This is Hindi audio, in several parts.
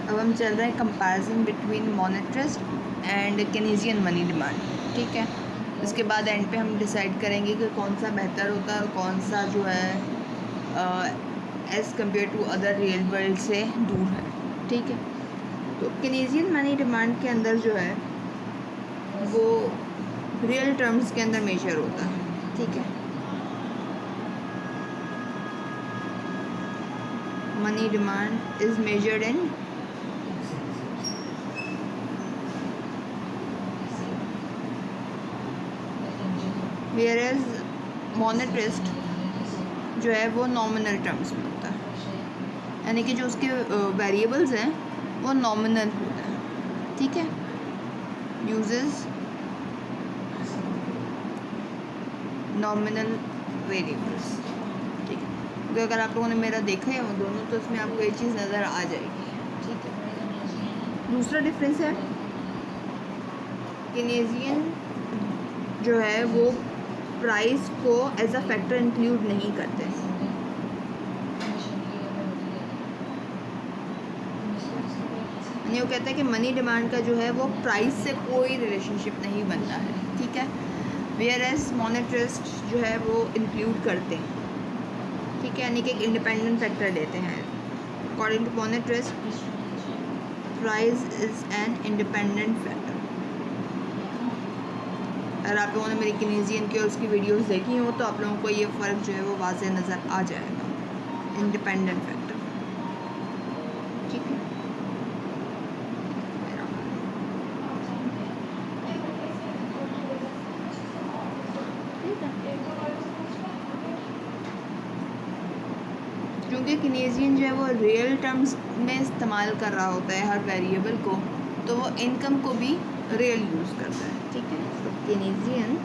अब हम चल रहे हैं comparison between monetarist and Keynesian money demand, ठीक है। इसके बाद एंड पे हम डिसाइड करेंगे कि कौन सा बेहतर होता है और कौन सा जो है as compare to other real world से दूर है, ठीक है। तो केनेजियन मनी डिमांड के अंदर जो है वो रियल टर्म्स के अंदर मेजर होता है, ठीक है। Money demand is measured in whereas monetarist जो है वो नॉमिनल टर्म्स में होता है, यानी कि जो उसके वेरिएबल्स हैं वो नॉमिनल होता है, ठीक है। यूजेस नॉमिनल वेरिएबल्स, ठीक है। तो अगर आप लोगों ने मेरा देखा है वो दोनों, तो उसमें आपको ये चीज़ नज़र आ जाएगी, ठीक है। दूसरा डिफरेंस है केनेजियन जो है वो प्राइस को एज अ फैक्टर इंक्लूड नहीं करते। वो कहता है कि मनी डिमांड का जो है वो प्राइस से कोई रिलेशनशिप नहीं बनता है, ठीक है। वेयर एज मॉनेटरिस्ट जो है वो इंक्लूड करते हैं, ठीक है, यानी कि एक इंडिपेंडेंट फैक्टर लेते हैं। According to monetarist price is an independent factor. अगर आप लोगों ने मेरी केनेजियन की और उसकी वीडियोस देखी हो तो आप लोगों को ये फ़र्क जो है वो वाज़ेह नज़र आ जाएगा। इंडिपेंडेंट फैक्टर, ठीक है। क्योंकि केनेजियन जो है वो रियल टर्म्स में इस्तेमाल कर रहा होता है हर वेरिएबल को, तो वो इनकम को भी रियल यूज़ करता है, ठीक है। तो केनेजियन,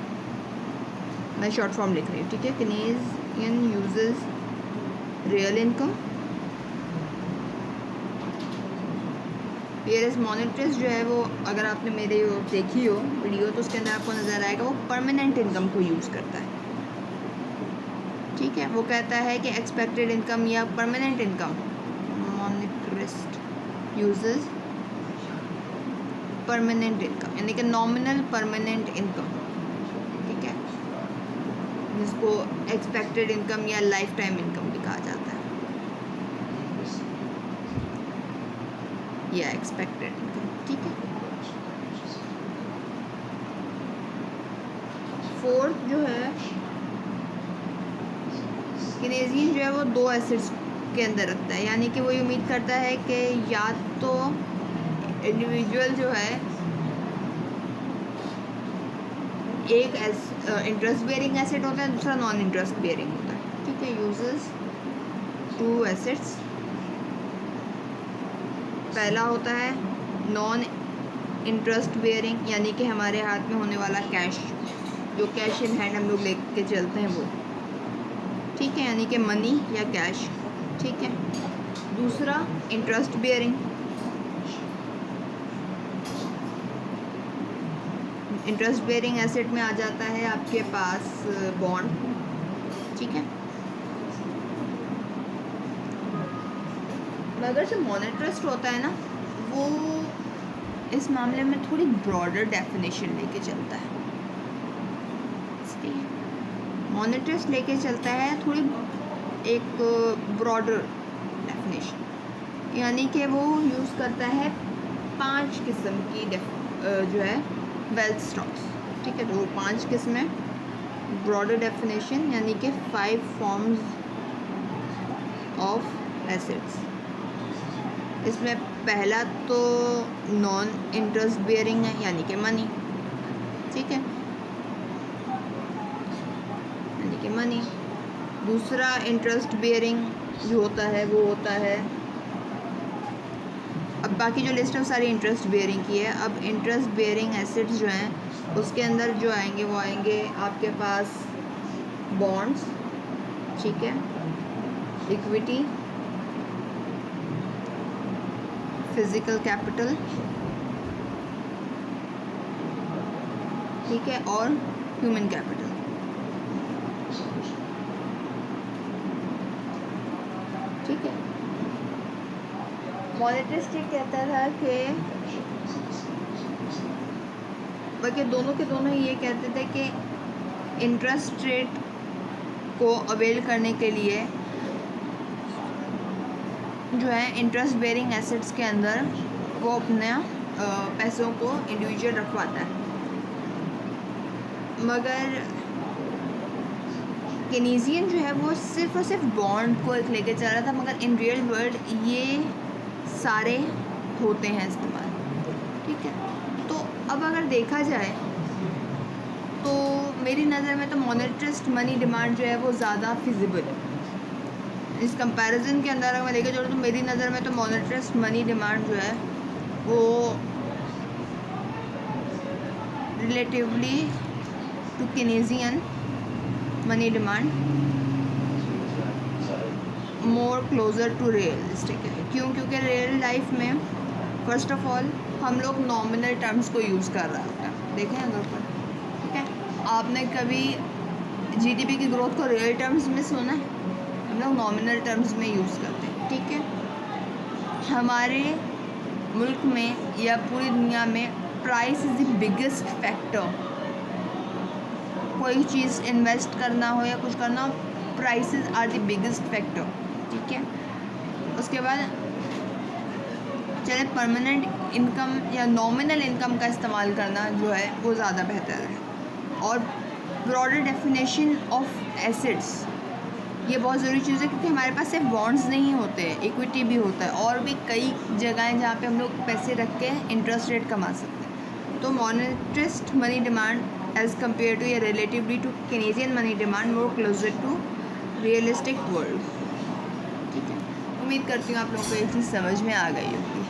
मैं शॉर्ट फॉर्म लिख रही हूँ, ठीक है। केनेजियन uses real income, whereas monetarist जो है वो, अगर आपने मेरे देखी हो वीडियो तो उसके अंदर आपको नज़र आएगा वो परमानेंट इनकम को यूज़ करता है, ठीक है। वो कहता है कि एक्सपेक्टेड इनकम या permanent income, monetarist uses permanent income, यानी कि नॉमिनल परमानेंट इनकम, ठीक है, जिसको एक्सपेक्टेड इनकम या लाइफ टाइम इनकम भी कहा जाता है, या एक्सपेक्टेड इनकम, ठीक है। फोर्थ जो है केनेजियन जो है वो दो एसेट्स के अंदर रखता है, यानी कि वो ये उम्मीद करता है कि या तो इंडिविजुअल जो है एक इंटरेस्ट बेयरिंग एसेट होता है, दूसरा नॉन इंटरेस्ट बेयरिंग होता है, ठीक है। यूजेस टू एसेट्स, पहला होता है नॉन इंटरेस्ट बेयरिंग, यानी कि हमारे हाथ में होने वाला कैश, जो कैश इन हैंड हम लोग लेके चलते हैं वो, ठीक है, यानी कि मनी या कैश, ठीक है। दूसरा interest bearing, interest bearing asset में आ जाता है आपके पास बॉन्ड, ठीक है। मगर जो मॉनेटरिस्ट होता है ना वो इस मामले में थोड़ी ब्रॉडर डेफिनेशन लेके चलता है, मॉनेटरिस्ट लेके चलता है थोड़ी एक ब्रॉडर डेफिनेशन, यानी कि वो यूज़ करता है 5 किस्म की जो है वेल्थ स्टॉक्स, ठीक है। तो वो 5 किस्में, ब्रॉडर डेफिनेशन, यानी कि 5 फॉर्म्स ऑफ एसेट्स। इसमें पहला तो नॉन इंटरेस्ट बेयरिंग है, यानी कि मनी, ठीक है, यानी कि मनी। दूसरा इंटरेस्ट बेयरिंग जो होता है वो होता है, अब बाकी जो लिस्ट है सारी इंटरेस्ट बेयरिंग की है। अब इंटरेस्ट बेयरिंग एसेट्स जो हैं उसके अंदर जो आएंगे वो आएंगे आपके पास बॉन्ड्स, ठीक है, इक्विटी, फिज़िकल कैपिटल, ठीक है, और ह्यूमन कैपिटल, ठीक है। मॉनेटरिस्ट ये कहता था कि बल्कि दोनों के दोनों ये कहते थे कि इंटरेस्ट रेट को अवेल करने के लिए जो है इंटरेस्ट बेरिंग एसेट्स के अंदर वो अपने पैसों को इंडिविजुअल रखवाता है, मगर केनीजियन जो है वो सिर्फ और सिर्फ बॉन्ड को एक लेके चल रहा था, मगर इन रियल वर्ल्ड ये सारे होते हैं इस्तेमाल। ठीक है, तो अब अगर देखा जाए तो मेरी नज़र में तो मॉनेटरिस्ट मनी डिमांड जो है वो ज़्यादा फिजिबल है। इस कंपैरिजन के अंदर अगर मैं लेके चलूँ तो मेरी नज़र में तो मॉनेटरिस्ट मनी डिमांड जो है वो relatively to Keynesian money demand more closer to realistic है। क्यों? क्योंकि रियल लाइफ में फ़र्स्ट ऑफ ऑल हम लोग नॉमिनल टर्म्स को यूज़ कर रहा होता है। देखें अगर पर, ठीक है, आपने कभी जीडीपी की ग्रोथ को रियल टर्म्स में सुना है? हम लोग नॉमिनल टर्म्स में यूज़ करते हैं। ठीक है, हमारे मुल्क में या पूरी दुनिया में price is the biggest factor. कोई चीज़ इन्वेस्ट करना हो या कुछ करना हो, prices are the biggest factor. ठीक है, उसके बाद चले परमानेंट इनकम या नॉमिनल इनकम का इस्तेमाल करना जो है वो ज़्यादा बेहतर है। और ब्रॉडर डेफिनेशन ऑफ एसेट्स ये बहुत ज़रूरी चीज़ है, क्योंकि हमारे पास सिर्फ बॉन्ड्स नहीं होते, इक्विटी भी होता है और भी कई जगह हैं जहाँ पे हम लोग पैसे रख के इंटरेस्ट रेट कमा सकते हैं। तो monetarist money demand as compare to या relatively to Keynesian money demand more closer to realistic world. ठीक है, उम्मीद करती हूँ आप लोगों को ये चीज़ समझ में आ गई होगी।